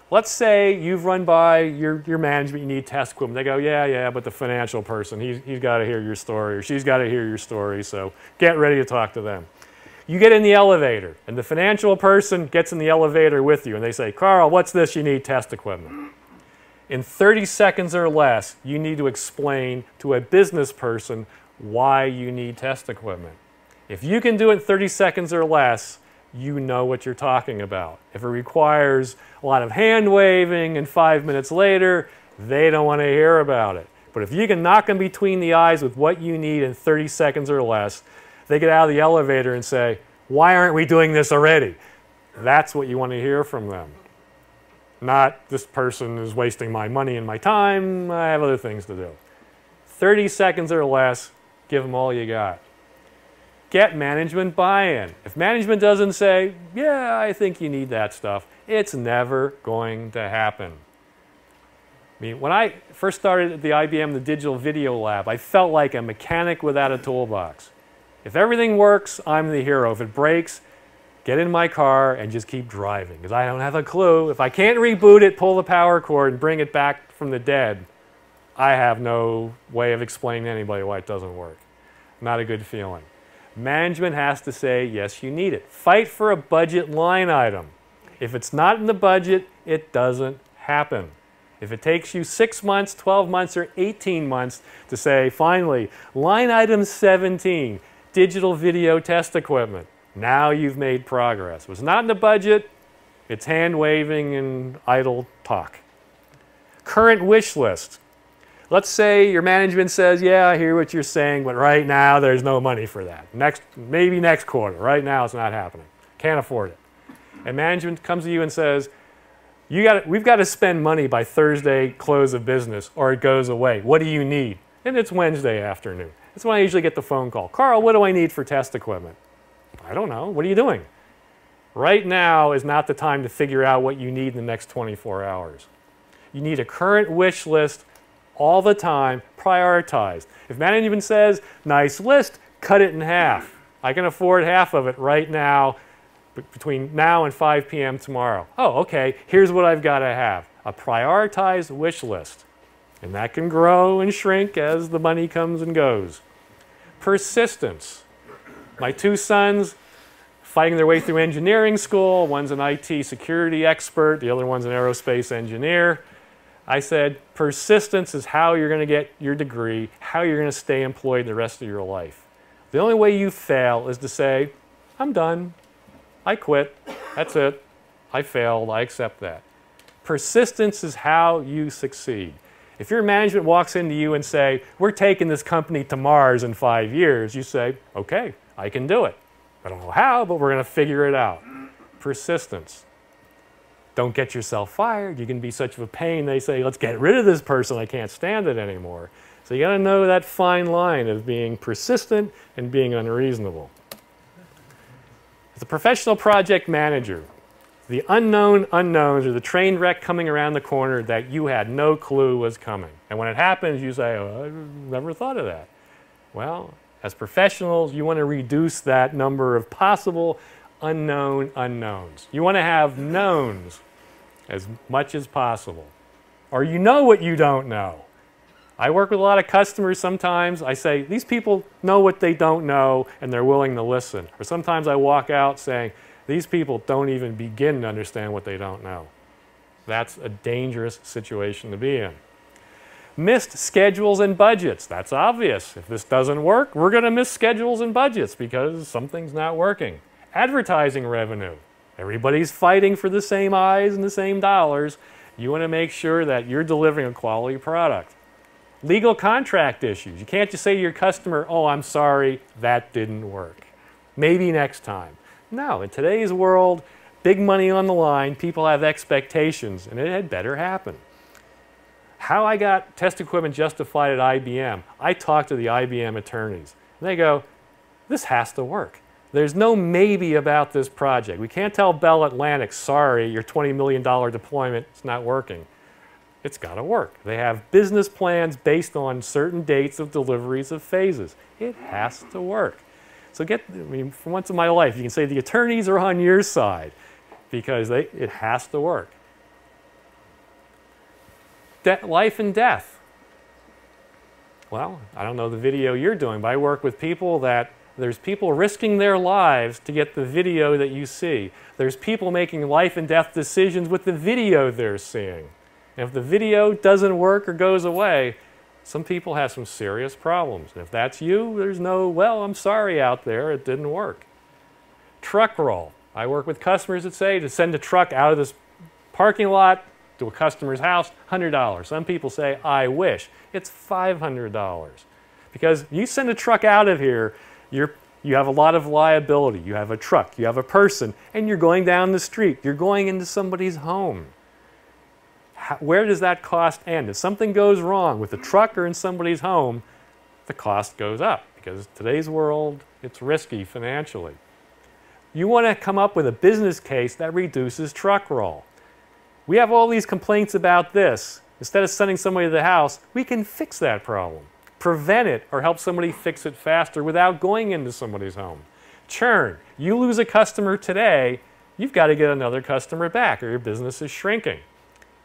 Let's say you've run by your management, you need test equipment. They go, yeah, but the financial person, he's got to hear your story or she's got to hear your story, so get ready to talk to them. You get in the elevator, and the financial person gets in the elevator with you, and they say, Karl, what's this? You need test equipment. In 30 seconds or less, you need to explain to a business person why you need test equipment. If you can do it in 30 seconds or less, you know what you're talking about. If it requires a lot of hand waving and 5 minutes later, they don't want to hear about it. But if you can knock them between the eyes with what you need in 30 seconds or less, they get out of the elevator and say, why aren't we doing this already? That's what you want to hear from them. Not, this person is wasting my money and my time, I have other things to do. 30 seconds or less, give them all you got. Get management buy-in. If management doesn't say, yeah, I think you need that stuff, it's never going to happen. I mean, when I first started at the IBM, the Digital Video Lab, I felt like a mechanic without a toolbox. If everything works, I'm the hero. If it breaks, get in my car and just keep driving, because I don't have a clue. If I can't reboot it, pull the power cord, and bring it back from the dead, I have no way of explaining to anybody why it doesn't work. Not a good feeling. Management has to say, yes, you need it. Fight for a budget line item. If it's not in the budget, it doesn't happen. If it takes you 6 months, 12 months, or 18 months to say, finally, line item 17, digital video test equipment, now you've made progress. If it's not in the budget, it's hand-waving and idle talk. Current wish list. Let's say your management says, yeah, I hear what you're saying, but right now there's no money for that. Maybe next quarter. Right now it's not happening. Can't afford it. And management comes to you and says, we've got to spend money by Thursday close of business or it goes away. What do you need? And it's Wednesday afternoon. That's when I usually get the phone call. Karl, what do I need for test equipment? I don't know. What are you doing? Right now is not the time to figure out what you need in the next 24 hours. You need a current wish list all the time, prioritized. If management says, nice list, cut it in half. I can afford half of it right now, between now and 5 p.m. tomorrow. Oh, okay, here's what I've got to have. A prioritized wish list. And that can grow and shrink as the money comes and goes. Persistence. My two sons, fighting their way through engineering school. One's an IT security expert. The other one's an aerospace engineer. I said, persistence is how you're going to get your degree, how you're going to stay employed the rest of your life. The only way you fail is to say, I'm done. I quit. That's it. I failed. I accept that. Persistence is how you succeed. If your management walks into you and say, we're taking this company to Mars in 5 years, you say, okay, I can do it. I don't know how, but we're going to figure it out. Persistence. Don't get yourself fired. You can be such of a pain. They say, let's get rid of this person. I can't stand it anymore. So you got to know that fine line of being persistent and being unreasonable. As a professional project manager, the unknown unknowns are the train wreck coming around the corner that you had no clue was coming. And when it happens, you say, oh, I never thought of that. Well, as professionals, you want to reduce that number of possible unknown unknowns. You want to have knowns as much as possible. Or you know what you don't know. I work with a lot of customers sometimes. I say, these people know what they don't know and they're willing to listen. Or sometimes I walk out saying, these people don't even begin to understand what they don't know. That's a dangerous situation to be in. Missed schedules and budgets. That's obvious. If this doesn't work, we're going to miss schedules and budgets because something's not working. Advertising revenue. Everybody's fighting for the same eyes and the same dollars. You want to make sure that you're delivering a quality product. Legal contract issues. You can't just say to your customer, oh, I'm sorry, that didn't work. Maybe next time. No, in today's world, big money on the line, people have expectations, and it had better happen. How I got test equipment justified at IBM, I talked to the IBM attorneys. And they go, this has to work. There's no maybe about this project. We can't tell Bell Atlantic, sorry, your $20 million deployment is not working. It's got to work. They have business plans based on certain dates of deliveries of phases. It has to work. So for once in my life, you can say the attorneys are on your side because it has to work. Life and death. Well, I don't know the video you're doing, but I work with people that there's people risking their lives to get the video that you see. There's people making life and death decisions with the video they're seeing. And if the video doesn't work or goes away, some people have some serious problems. And if that's you, there's no, well, I'm sorry out there, it didn't work. Truck roll. I work with customers that say to send a truck out of this parking lot to a customer's house, $100. Some people say, I wish. It's $500. Because you send a truck out of here, you have a lot of liability. You have a truck, you have a person, and you're going down the street. You're going into somebody's home. Where does that cost end? If something goes wrong with the truck or in somebody's home, the cost goes up because today's world, it's risky financially. You want to come up with a business case that reduces truck roll. We have all these complaints about this. Instead of sending somebody to the house, we can fix that problem, prevent it, or help somebody fix it faster without going into somebody's home. Churn. You lose a customer today, you've got to get another customer back or your business is shrinking.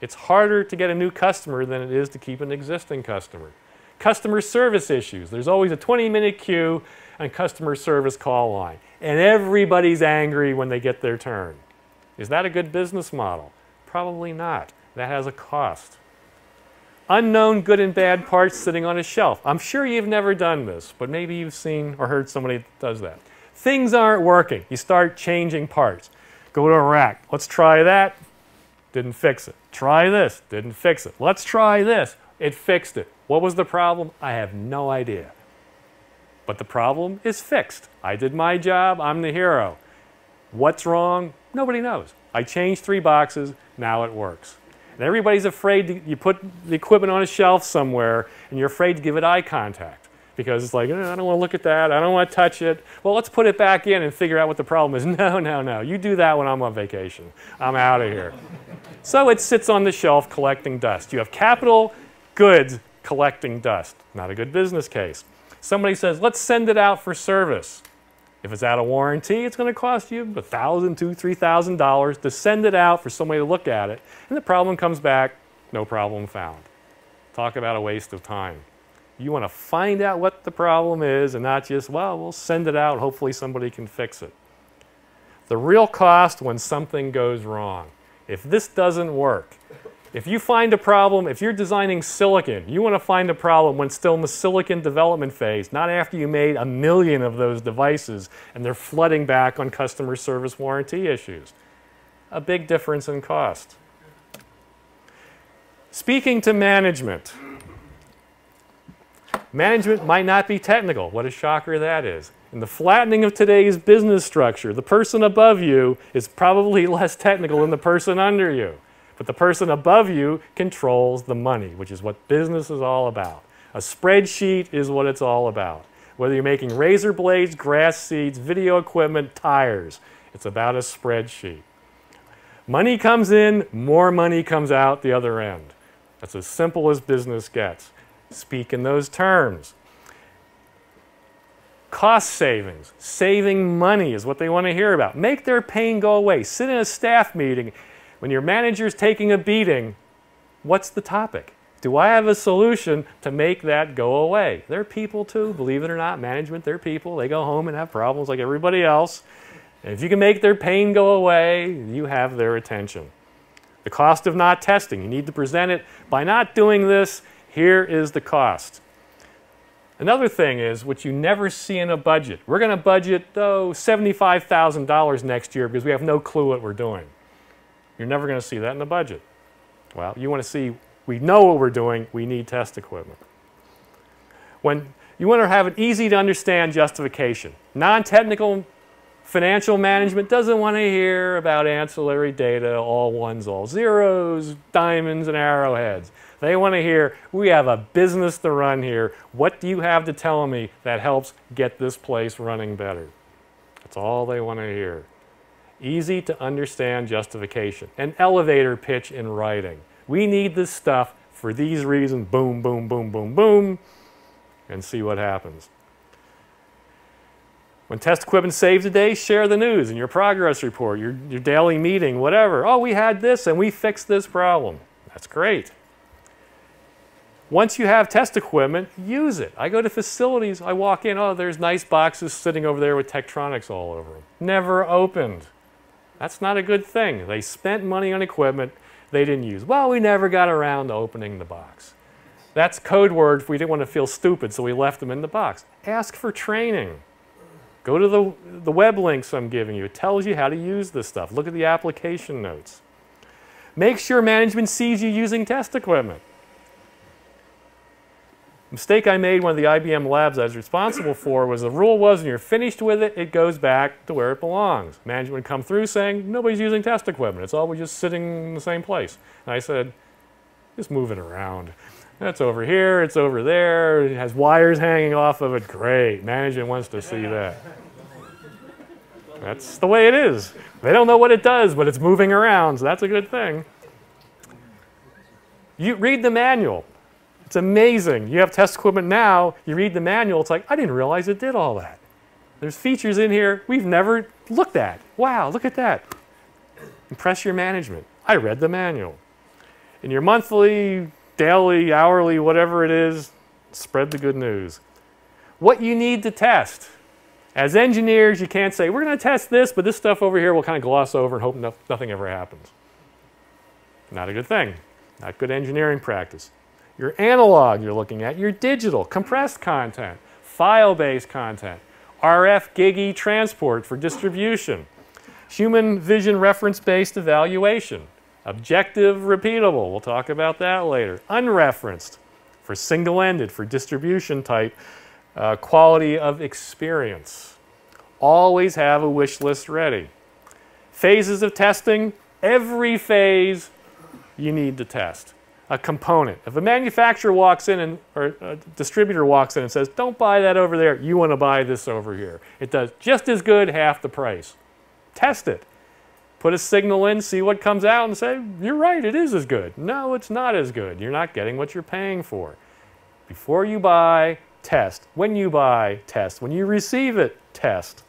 It's harder to get a new customer than it is to keep an existing customer. Customer service issues. There's always a 20-minute queue and customer service call line. And everybody's angry when they get their turn. Is that a good business model? Probably not. That has a cost. Unknown good and bad parts sitting on a shelf. I'm sure you've never done this, but maybe you've seen or heard somebody that does that. Things aren't working. You start changing parts. Go to a rack. Let's try that. Didn't fix it. Try this. Didn't fix it. Let's try this. It fixed it. What was the problem? I have no idea. But the problem is fixed. I did my job. I'm the hero. What's wrong? Nobody knows. I changed 3 boxes. Now it works. And everybody's afraid you put the equipment on a shelf somewhere and you're afraid to give it eye contact because it's like, I don't want to look at that. I don't want to touch it. Well, let's put it back in and figure out what the problem is. No, no, no. You do that when I'm on vacation. I'm out of here. So it sits on the shelf collecting dust. You have capital goods collecting dust. Not a good business case. Somebody says, let's send it out for service. If it's out of warranty, it's going to cost you $1,000, $2,000, $3,000 to send it out for somebody to look at it. And the problem comes back, no problem found. Talk about a waste of time. You want to find out what the problem is and not just, well, we'll send it out. Hopefully somebody can fix it. The real cost when something goes wrong. If this doesn't work, if you find a problem, if you're designing silicon, you want to find a problem when still in the silicon development phase, not after you made 1 million of those devices and they're flooding back on customer service warranty issues. A big difference in cost. Speaking to management. Management might not be technical. What a shocker that is. In the flattening of today's business structure, the person above you is probably less technical than the person under you. But the person above you controls the money, which is what business is all about. A spreadsheet is what it's all about. Whether you're making razor blades, grass seeds, video equipment, tires, it's about a spreadsheet. Money comes in, more money comes out the other end. That's as simple as business gets. Speak in those terms. Cost savings, saving money is what they want to hear about. Make their pain go away. Sit in a staff meeting. When your manager's taking a beating, what's the topic? Do I have a solution to make that go away? They're people too, believe it or not. Management, they're people. They go home and have problems like everybody else. And if you can make their pain go away, you have their attention. The cost of not testing. You need to present it. By not doing this, here is the cost. Another thing is, what you never see in a budget. We're going to budget, $75,000 next year because we have no clue what we're doing. You're never going to see that in the budget. Well, you want to see, we know what we're doing, we need test equipment. When you want to have an easy to understand justification. Non-technical financial management doesn't want to hear about ancillary data, all ones, all zeros, diamonds and arrowheads. They want to hear, we have a business to run here. What do you have to tell me that helps get this place running better? That's all they want to hear. Easy to understand justification. An elevator pitch in writing. We need this stuff for these reasons. Boom, boom, boom, boom, boom. And see what happens. When test equipment saves a day, share the news in your progress report, your daily meeting, whatever. Oh, we had this and we fixed this problem. That's great. Once you have test equipment, use it. I go to facilities, I walk in, oh, there's nice boxes sitting over there with Tektronix all over them. Never opened. That's not a good thing. They spent money on equipment they didn't use. Well, we never got around to opening the box. That's code word if we didn't want to feel stupid, so we left them in the box. Ask for training. Go to the web links I'm giving you. It tells you how to use this stuff. Look at the application notes. Make sure management sees you using test equipment. The mistake I made, one of the IBM labs I was responsible for, was the rule was when you're finished with it, it goes back to where it belongs. Management would come through saying, nobody's using test equipment. It's always just sitting in the same place. And I said, just move it around. That's over here, it's over there, it has wires hanging off of it. Great, management wants to see that. That's the way it is. They don't know what it does, but it's moving around, so that's a good thing. You read the manual. It's amazing. You have test equipment now, you read the manual, it's like, I didn't realize it did all that. There's features in here we've never looked at. Wow, look at that. Impress your management. I read the manual. In your monthly, daily, hourly, whatever it is, spread the good news. What you need to test. As engineers, you can't say, we're going to test this, but this stuff over here we'll kind of gloss over and hope nothing ever happens. Not a good thing. Not good engineering practice. Your analog you're looking at, your digital, compressed content, file-based content, RF GIGI transport for distribution, human vision reference-based evaluation, objective repeatable, we'll talk about that later, unreferenced for single-ended, for distribution type, quality of experience. Always have a wish list ready. Phases of testing, every phase you need to test. a component. If a manufacturer walks in or a distributor walks in and says, don't buy that over there, you want to buy this over here. It does just as good, half the price. Test it. Put a signal in, see what comes out, and say, you're right, it is as good. No, it's not as good. You're not getting what you're paying for. Before you buy, test. When you buy, test. When you receive it, test.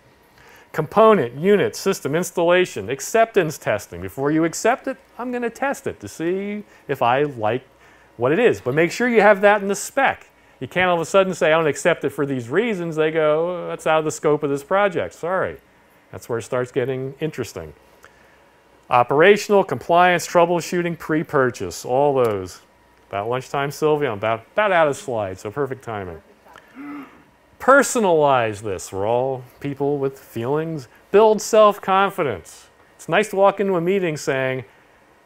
Component, unit, system, installation, acceptance testing. Before you accept it, I'm going to test it to see if I like what it is. But make sure you have that in the spec. You can't all of a sudden say, I don't accept it for these reasons. They go, oh, that's out of the scope of this project. Sorry. That's where it starts getting interesting. Operational, compliance, troubleshooting, pre-purchase, all those. About lunchtime, Sylvia. I'm about out of slides, so perfect timing. Personalize this. We're all people with feelings. Build self-confidence. It's nice to walk into a meeting saying,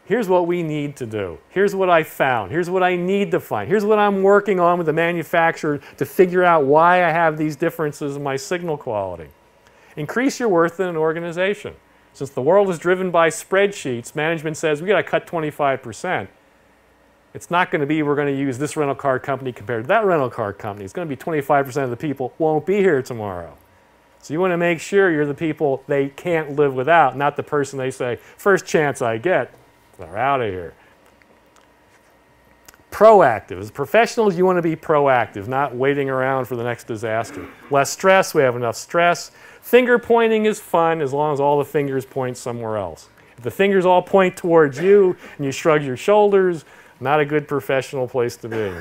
here's what we need to do. Here's what I found. Here's what I need to find. Here's what I'm working on with the manufacturer to figure out why I have these differences in my signal quality. Increase your worth in an organization. Since the world is driven by spreadsheets, management says, we got to cut 25%. It's not going to be, we're going to use this rental car company compared to that rental car company. It's going to be 25% of the people won't be here tomorrow. So you want to make sure you're the people they can't live without, not the person they say, first chance I get, they're out of here. Proactive. As professionals, you want to be proactive, not waiting around for the next disaster. Less stress. We have enough stress. Finger pointing is fun as long as all the fingers point somewhere else. If the fingers all point towards you and you shrug your shoulders, not a good professional place to be.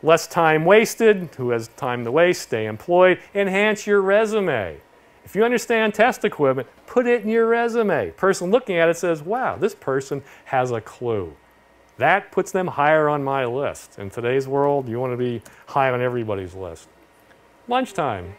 Less time wasted. Who has time to waste? Stay employed. Enhance your resume. If you understand test equipment, put it in your resume. Person looking at it says, wow, this person has a clue. That puts them higher on my list. In today's world, you want to be high on everybody's list. Lunchtime.